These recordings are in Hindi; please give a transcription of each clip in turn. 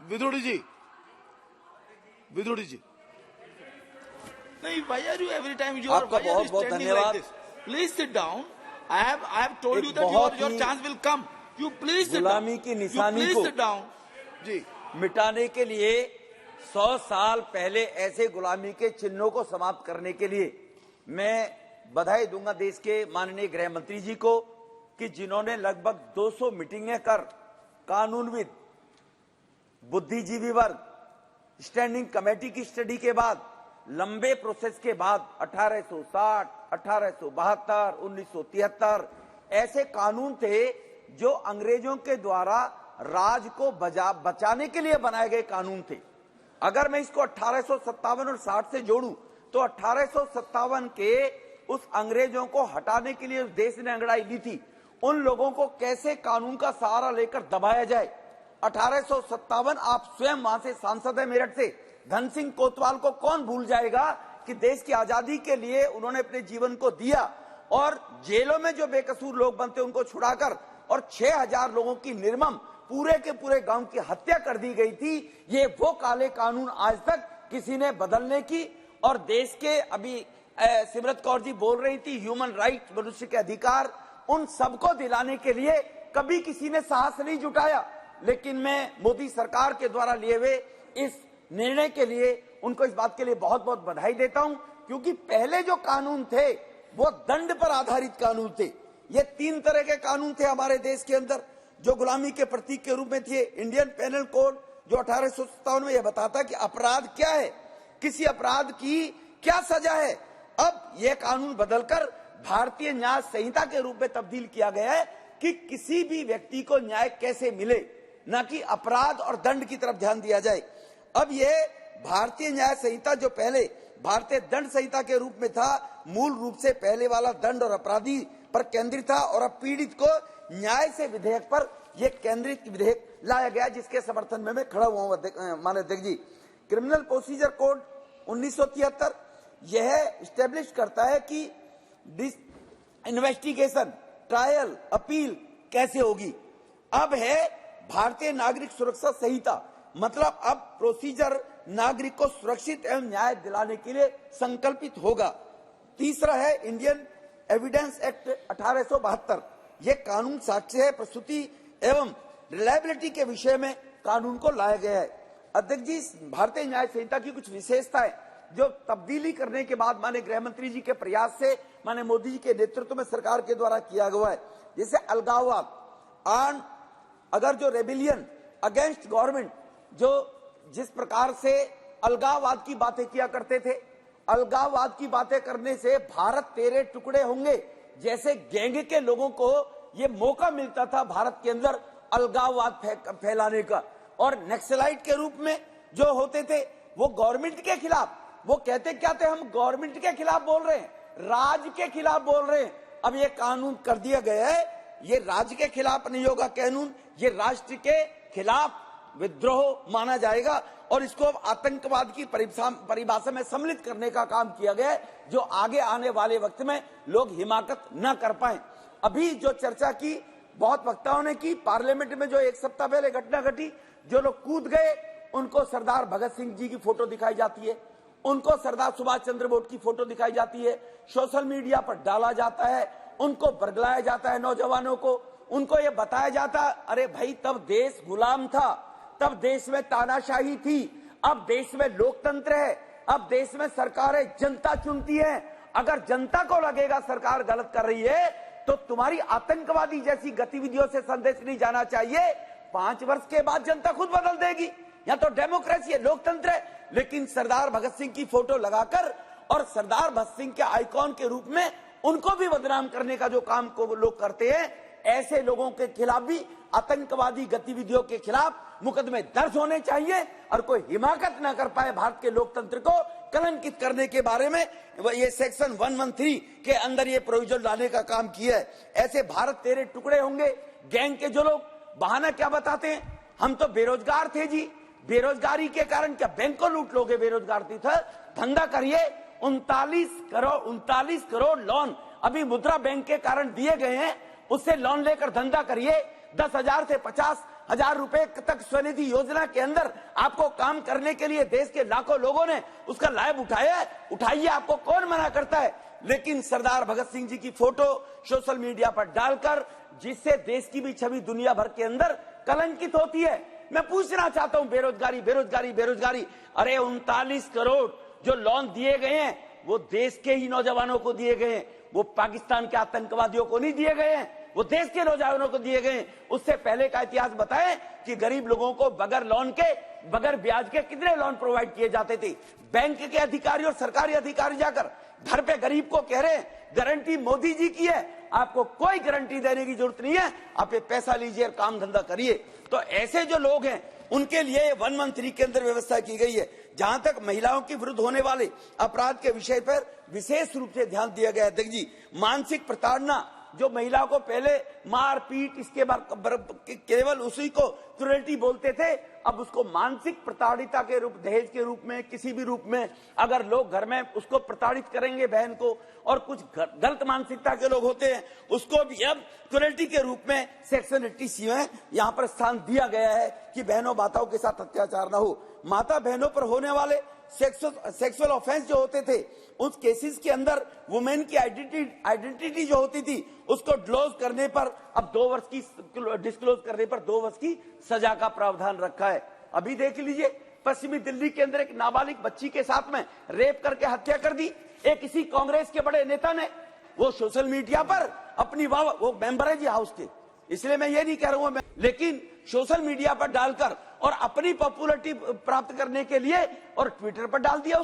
विदुड़ी जी, विदुड़ी जी, नहीं, why are you every time you are आपका बहुत बहुत standing धन्यवाद। like this? Please sit down. I have told एक you that बहुत your he chance will come. You please sit down. गुलामी की You निशानी please को sit down. जी, मिटाने के लिए 100 साल पहले ऐसे गुलामी के चिन्हों को समाप्त करने के लिए मैं बधाई दूंगा देश के माननीय गृह मंत्री जी को कि जिन्होंने लगभग 200 मीटिंगें कर कानूनविद, बुद्धिजीवी वर्ग, स्टैंडिंग कमेटी की स्टडी के बाद, लंबे प्रोसेस के बाद 1860, 1872, 1973 ऐसे कानून थे जो अंग्रेजों के द्वारा राज को बचाने के लिए बनाए गए कानून थे। अगर मैं इसको 1857 और 60 से जोड़ूं तो 1857 के उस अंग्रेजों को हटाने के लिए उस देश ने अंगड़ाई ली थी। उन लोगों को कैसे कानून का सहारा लेकर दबाया जाए। 1857 आप स्वयं वहां से सांसद है मेरठ से, धन सिंह कोतवाल को कौन भूल जाएगा कि देश की आजादी के लिए उन्होंने अपने जीवन को दिया और जेलों में जो बेकसूर लोग बनते उनको छुड़ाकर और 6000 लोगों की निर्मम पूरे के पूरे गांव की हत्या कर दी गई थी। ये वो काले कानून आज तक किसी ने बदलने की और देश के अभी सिमरत कौर जी बोल रही थी ह्यूमन राइट, मनुष्य के अधिकार, उन सबको दिलाने के लिए कभी किसी ने साहस नहीं जुटाया। लेकिन मैं मोदी सरकार के द्वारा लिए हुए इस निर्णय के लिए उनको इस बात के लिए बहुत बहुत बधाई देता हूं, क्योंकि पहले जो कानून थे वो दंड पर आधारित कानून थे। ये 3 तरह के कानून थे हमारे देश के अंदर जो गुलामी के प्रतीक के रूप में थे। इंडियन पेनल कोड जो 1857 में यह बताता कि अपराध क्या है, किसी अपराध की क्या सजा है। अब यह कानून बदलकर भारतीय न्याय संहिता के रूप में तब्दील किया गया है कि किसी भी व्यक्ति को न्याय कैसे मिले, न कि अपराध और दंड की तरफ ध्यान दिया जाए। अब यह भारतीय न्याय संहिता जो पहले भारतीय दंड संहिता के रूप में था, मूल रूप से पहले वाला दंड और अपराधी पर केंद्रित था और अब पीड़ित को न्याय से विधेयक पर यह केंद्रित विधेयक लाया गया, जिसके समर्थन में मैं खड़ा हुआ हूं माननीय अध्यक्ष जी। क्रिमिनल प्रोसीजर कोड 1973 यह स्टैब्लिश करता है कि इन्वेस्टिगेशन, ट्रायल, अपील कैसे होगी। अब है भारतीय नागरिक सुरक्षा संहिता, मतलब अब प्रोसीजर नागरिक को सुरक्षित एवं न्याय दिलाने के लिए संकल्पित होगा। तीसरा है इंडियन एविडेंस एक्ट 1872, यह कानून साक्ष्य प्रस्तुति एवं रिलायबिलिटी के विषय में कानून को लाया गया है। अध्यक्ष जी, भारतीय न्याय संहिता की कुछ विशेषताएं जो तब्दीली करने के बाद माननीय गृह मंत्री जी के प्रयास से माननीय मोदी जी के नेतृत्व में सरकार के द्वारा किया गया है, जैसे अलगाववाद, अगर जो रेबिलियन अगेंस्ट गवर्नमेंट, जो जिस प्रकार से अलगाववाद की बातें किया करते थे, अलगाववाद की बातें करने से भारत तेरे टुकड़े होंगे जैसे गैंग के लोगों को ये मौका मिलता था भारत के अंदर अलगाववाद फैलाने का। और नक्सलाइट के रूप में जो होते थे वो गवर्नमेंट के खिलाफ, वो कहते क्या थे, हम गवर्नमेंट के खिलाफ बोल रहे हैं, राज के खिलाफ बोल रहे हैं। अब ये कानून कर दिया गया है, ये राज्य के खिलाफ नहीं होगा कानून, ये राष्ट्र के खिलाफ विद्रोह माना जाएगा और इसको आतंकवाद की परिभाषा में सम्मिलित करने का काम किया गया है, जो आगे आने वाले वक्त में लोग हिमाकत न कर पाए। अभी जो चर्चा की बहुत वक्ताओं ने की, पार्लियामेंट में जो 1 सप्ताह पहले घटना घटी, जो लोग कूद गए उनको सरदार भगत सिंह जी की फोटो दिखाई जाती है, उनको सरदार सुभाष चंद्र बोस की फोटो दिखाई जाती है, सोशल मीडिया पर डाला जाता है, उनको बरगलाया जाता है नौजवानों को, उनको ये बताया जाता अरे भाई तब देश गुलाम था, तब देश में तानाशाही थी, अब देश में लोकतंत्र है, अब देश में सरकारें जनता चुनती है। अगर जनता को लगेगा सरकार गलत कर रही है तो तुम्हारी आतंकवादी जैसी गतिविधियों से संदेश नहीं जाना चाहिए। 5 वर्ष के बाद जनता खुद बदल देगी। यहाँ तो डेमोक्रेसी है, लोकतंत्र है। लेकिन सरदार भगत सिंह की फोटो लगाकर और सरदार भगत सिंह के आइकॉन के रूप में उनको भी बदनाम करने का जो काम को लोग करते हैं, ऐसे लोगों के खिलाफ भी आतंकवादी गतिविधियों के खिलाफ मुकदमे दर्ज होने चाहिए और कोई हिमाकत न कर पाए भारत के लोकतंत्र को कलंकित करने के बारे में ये सेक्शन 113 के अंदर ये प्रोविजन लाने का काम किया है। ऐसे भारत तेरे टुकड़े होंगे गैंग के जो लोग बहाना क्या बताते हैं, हम तो बेरोजगार थे जी, बेरोजगारी के कारण क्या बैंक को लूट लोगे, बेरोजगार थी था, धंधा करिए। 39 करोड़ लोन अभी मुद्रा बैंक के कारण दिए गए हैं, उससे लोन लेकर धंधा करिए। 10,000 से 50 1000 रुपए तक स्वनिधि योजना के अंदर आपको काम करने के लिए देश के लाखों लोगों ने उसका लाभ उठाया है, उठाइए, आपको कौन मना करता है। लेकिन सरदार भगत सिंह जी की फोटो सोशल मीडिया पर डालकर, जिससे देश की भी छवि दुनिया भर के अंदर कलंकित होती है। मैं पूछना चाहता हूं, बेरोजगारी बेरोजगारी बेरोजगारी, अरे 39 करोड़ जो लोन दिए गए हैं वो देश के ही नौजवानों को दिए गए हैं, वो पाकिस्तान के आतंकवादियों को नहीं दिए गए हैं, वो देश के नौजवानों को दिए गए। उससे पहले का इतिहास बताएं कि गरीब लोगों को बगैर लोन के, बगैर ब्याज के कितने लोन प्रोवाइड किए जाते थे। बैंक के अधिकारी और सरकारी अधिकारी जाकर घर पे गरीब को कह रहे हैं गारंटी मोदी जी की है, आपको कोई गारंटी देने की जरूरत नहीं है, आप ये पैसा लीजिए और काम धंधा करिए। तो ऐसे जो लोग हैं उनके लिए 113 के अंदर व्यवस्था की गई है। जहां तक महिलाओं के विरुद्ध होने वाले अपराध के विषय पर विशेष रूप से ध्यान दिया गया है। देख जी, मानसिक प्रताड़ना, जो महिलाओं को पहले मार पीट, इसके बाद केवल उसी को क्रूरल्टी बोलते थे, अब उसको मानसिक प्रताड़िता के रूप, दहेज के रूप में, किसी भी रूप में अगर लोग घर में उसको प्रताड़ित करेंगे बहन को, और कुछ गलत मानसिकता के लोग होते हैं उसको भी अब क्रूरल्टी के रूप में सेक्शन 80C में यहाँ पर स्थान दिया गया है कि बहनों माताओं के साथ अत्याचार न हो। माता बहनों पर होने वाले सेक्सुअल ऑफेंस जो होते थे, उस केसेस के अंदर वुमेन की आइडेंटिटी जो होती थी उसको डिस्क्लोज करने पर अब 2 वर्ष की डिस्क्लोज करने पर 2 वर्ष की सजा का प्रावधान रखा है। अभी देख लीजिए, पश्चिमी दिल्ली के अंदर एक नाबालिग बच्ची के साथ में रेप करके हत्या कर दी एक किसी कांग्रेस के बड़े नेता ने। वो सोशल मीडिया पर अपनी वो मेंबर है जी हाउस के, इसलिए मैं ये नहीं कह रहा हूं, लेकिन सोशल मीडिया पर डालकर और अपनी पॉपुलैरिटी प्राप्त करने के लिए और ट्विटर पर डाल दिया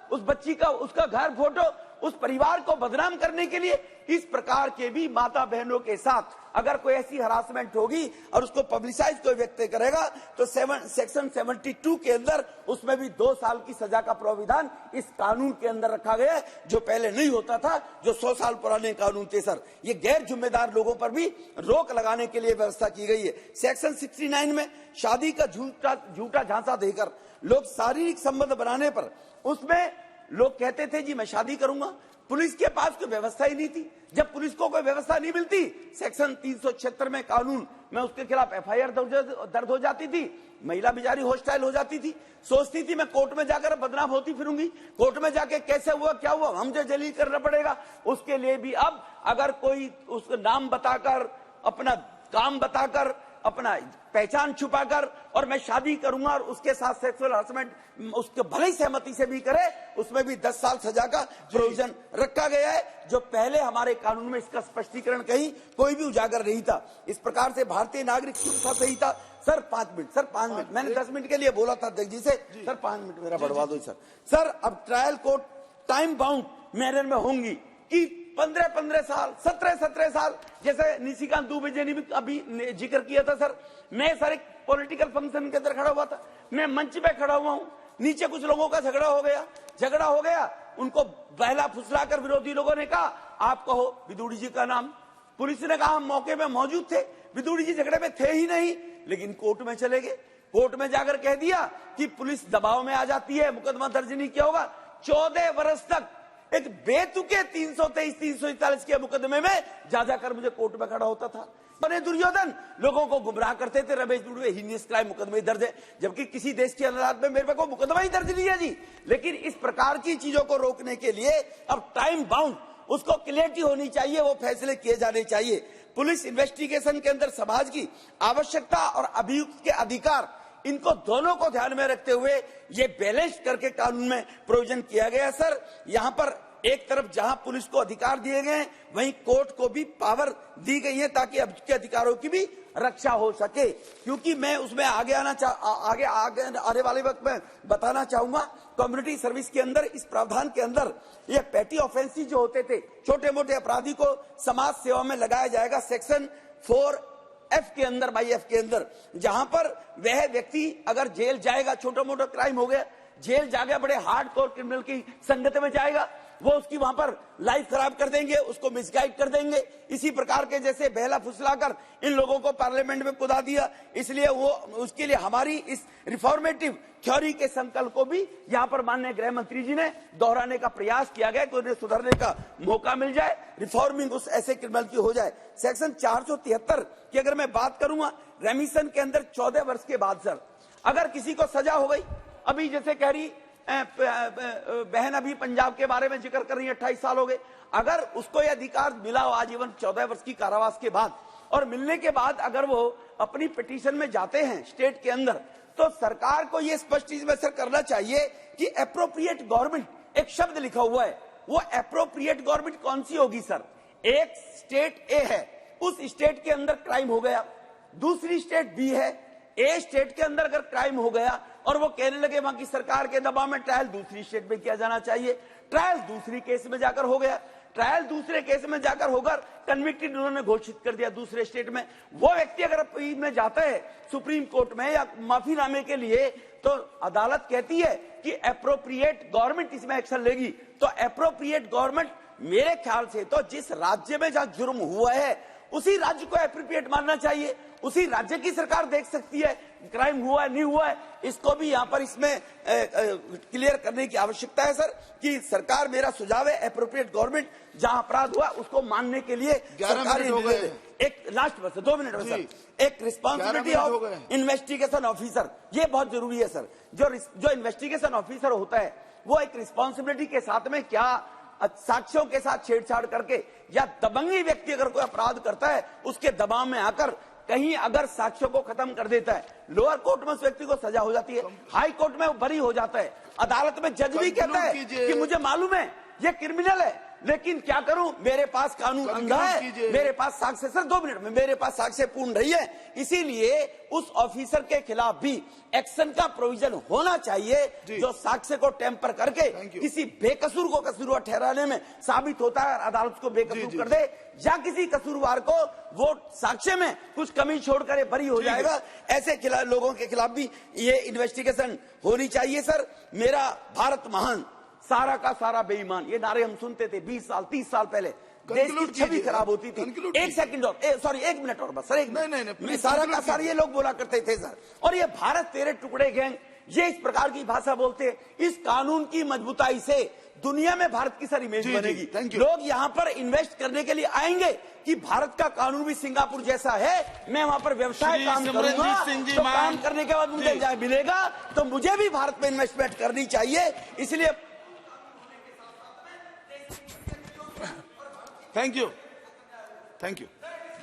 उस बच्ची का, उसका घर फोटो, उस परिवार को बदनाम करने के लिए। इस प्रकार के भी माता बहनों के साथ अगर कोई ऐसी हरासमेंट होगी और उसको पब्लिसाइज कोई व्यक्ति करेगा तो सेक्शन 72 के अंदर उसमें भी 2 साल की सजा का प्रावधान इस कानून के अंदर रखा गया है, जो पहले नहीं होता था, जो 100 साल पुराने कानून थे। सर, ये गैर जिम्मेदार लोगों पर भी रोक लगाने के लिए व्यवस्था की गई है। सेक्शन 69 में शादी का झूठा झांसा देकर लोग शारीरिक संबंध बनाने पर, उसमें लोग कहते थे जी मैं शादी करूंगा, पुलिस के पास कोई व्यवस्था ही नहीं थी। जब पुलिस को कोई व्यवस्था नहीं मिलती, सेक्शन 376 में कानून में उसके खिलाफ FIR दर्ज हो जाती थी, महिला बेचारी हॉस्टाइल हो जाती थी, सोचती थी मैं कोर्ट में जाकर बदनाम होती फिरूंगी, कोर्ट में जाके कैसे हुआ क्या हुआ मुझे जलील करना पड़ेगा। उसके लिए भी अब अगर कोई उसका नाम बताकर, अपना काम बताकर, अपना पहचान छुपाकर और मैं शादी करूंगा और उसके साथ सेक्सुअल हरासमेंट उसके भले ही सहमति से भी करे, उसमें भी 10 साल सजा का प्रोविजन रखा गया है, जो पहले हमारे कानून में इसका स्पष्टीकरण कहीं कोई भी उजागर नहीं था। इस प्रकार से भारतीय नागरिक सुरक्षा संहिता। सर 5 मिनट, मैंने 10 मिनट के लिए बोला था अध्यक्ष जी से, सर 5 मिनट मेरा बढ़वा दो सर। अब trial court time bound manner में होंगी कि 15-15 साल, 17-17 साल, जैसे निशिकांत दुबे जी ने भी अभी जिक्र किया था। सर, मैं सर एक पॉलिटिकल फंक्शन के अंदर खड़ा हुआ था, मैं मंच पे खड़ा हुआ हूँ, नीचे कुछ लोगों का झगड़ा हो गया, उनको बहला फुसलाकर विरोधी लोगों ने कहा आप कहो विदुड़ी जी का नाम। पुलिस ने कहा हम मौके पे मौजूद थे, विदुड़ी जी झगड़े में थे ही नहीं, लेकिन कोर्ट में चले गए। कोर्ट में जाकर कह दिया कि पुलिस दबाव में आ जाती है, मुकदमा दर्ज नहीं किया होगा। 14 वर्ष तक एक बेतुके 323-341 के मुकदमे में जाकर मुझे कोर्ट में खड़ा होता था। दुर्योधन लोगों को गुमराह करते थे, रमेश दुबे हीनियस क्राइम मुकदमे दर्ज है, जबकि किसी देश की अदालत में मेरे पे कोई मुकदमा ही दर्ज नहीं है जी। लेकिन इस प्रकार की चीजों को रोकने के लिए अब टाइम बाउंड, उसको क्लियरिटी होनी चाहिए, वो फैसले किए जाने चाहिए। पुलिस इन्वेस्टिगेशन के अंदर समाज की आवश्यकता और अभियुक्त के अधिकार, इनको दोनों को ध्यान में रखते हुए ये बैलेंस करके कानून में प्रोविजन किया गया। सर, यहाँ पर एक तरफ जहां पुलिस को अधिकार दिए गए हैं, वहीं कोर्ट को भी पावर दी गई है ताकि अब के अधिकारों की भी रक्षा हो सके। क्योंकि मैं उसमें आगे आने वाले वक्त में बताना चाहूंगा, कम्युनिटी सर्विस के अंदर इस प्रावधान के अंदर ये पेटी ऑफेंसिव जो होते थे, छोटे मोटे अपराधी को समाज सेवा में लगाया जाएगा। सेक्शन 4F के अंदर, बाई F के अंदर, जहां पर वह व्यक्ति अगर जेल जाएगा, छोटा मोटा क्राइम हो गया, जेल जाएगा, बड़े हार्डकोर क्रिमिनल की संगत में जाएगा, वो उसकी वहां पर लाइफ खराब कर देंगे, उसको मिसगाइड कर देंगे। इसी प्रकार के जैसे बहला फुसलाकर इन लोगों को पार्लियामेंट में कुदा दिया, इसलिए वो उसके लिए हमारी इस रिफॉर्मेटिव थ्योरी के संकल्प को भी यहाँ पर माननीय गृह मंत्री जी ने दोहराने का प्रयास किया गया कि उन्हें सुधरने का मौका मिल जाए, रिफॉर्मिंग उस ऐसे क्रिमिनल की हो जाए। सेक्शन 473 की अगर मैं बात करूंगा, रेमिशन के अंदर 14 वर्ष के बाद सर अगर किसी को सजा हो गई, अभी जैसे कह रही बहन अभी पंजाब के बारे में जिक्र कर रही है 28 साल हो गए, अगर उसको यह अधिकार मिला हो आजीवन 14 वर्ष की कारावास के बाद, और मिलने के बाद अगर वो अपनी पिटीशन में जाते हैं स्टेट के अंदर, तो सरकार को यह स्पष्ट चीज में सर करना चाहिए कि एप्रोप्रिएट गवर्नमेंट, एक शब्द लिखा हुआ है, वो एप्रोप्रिएट गवर्नमेंट कौन सी होगी सर? एक स्टेट ए है, उस स्टेट के अंदर क्राइम हो गया, दूसरी स्टेट बी है, ए स्टेट के अंदर अगर क्राइम हो गया और वो कहने लगे वहां की सरकार के दबाव में ट्रायल दूसरी स्टेट में किया जाना चाहिए, ट्रायल दूसरी केस में जाकर हो गया, ट्रायल दूसरे केस में जाकर होकर कन्विक्टेड उन्होंने घोषित कर दिया दूसरे स्टेट में, वो व्यक्ति अगर अपील में जाता है सुप्रीम कोर्ट में या माफीनामे के लिए, तो अदालत कहती है कि एप्रोप्रिएट गवर्नमेंट इसमें एक्शन लेगी। तो एप्रोप्रिएट गवर्नमेंट मेरे ख्याल से तो जिस राज्य में जहां जुर्म हुआ है उसी राज्य को एप्रोप्रिएट मानना चाहिए, उसी राज्य की सरकार देख सकती है क्राइम हुआ है नहीं हुआ है। इसको भी यहाँ पर इसमें क्लियर करने की आवश्यकता है सर कि सरकार, मेरा सुझाव है एप्रोप्रिएट गवर्नमेंट जहां अपराध हुआ उसको मानने के लिए सरकारी एक लास्ट बस 2 मिनट में सर, एक रिस्पॉन्सिबिलिटी ऑफ इन्वेस्टिगेशन ऑफिसर, ये बहुत जरूरी है सर। जो इन्वेस्टिगेशन ऑफिसर होता है वो एक रिस्पॉन्सिबिलिटी के साथ में क्या साक्ष्यों के साथ छेड़छाड़ करके या दबंगी व्यक्ति अगर कोई अपराध करता है उसके दबाव में आकर कहीं अगर साक्ष्यों को खत्म कर देता है, लोअर कोर्ट में उस व्यक्ति को सजा हो जाती है, हाई कोर्ट में वो बरी हो जाता है, अदालत में जज भी कहता है कि मुझे मालूम है ये क्रिमिनल है, लेकिन क्या करूं, मेरे पास कानून अंधा है, मेरे पास साक्ष्य, सर 2 मिनट में, मेरे पास साक्ष्य पूर्ण रही है, इसीलिए उस ऑफिसर के खिलाफ भी एक्शन का प्रोविजन होना चाहिए जो साक्ष्य को टेम्पर करके किसी बेकसूर को कसूरवार ठहराने में साबित होता है, अदालत को बेकसूर कर दे, या किसी कसूरवार को वो साक्ष्य में कुछ कमी छोड़कर बरी हो जाएगा, ऐसे लोगों के खिलाफ भी ये इन्वेस्टिगेशन होनी चाहिए सर। मेरा भारत महान, सारा का सारा बेईमान, ये नारे हम सुनते थे 20 साल 30 साल पहले, देश की छवि खराब होती थी। एक सेकंड और, सॉरी 1 मिनट और बस सर, एक मिनट, सारा का सारा ये लोग बोला करते थे सर, और ये भारत तेरे टुकड़े गैंग, ये इस प्रकार की भाषा बोलते हैं। इस कानून की मजबूताई से दुनिया में भारत की सर इमेज बनेगी, लोग यहाँ पर इन्वेस्ट करने के लिए आएंगे कि भारत का कानून भी सिंगापुर जैसा है, मैं वहां पर व्यवसाय काम करूंगा, तो काम करने के बाद मुझे मिलेगा, तो मुझे भी भारत में इन्वेस्टमेंट करनी चाहिए। इसलिए थैंक यू, थैंक यू।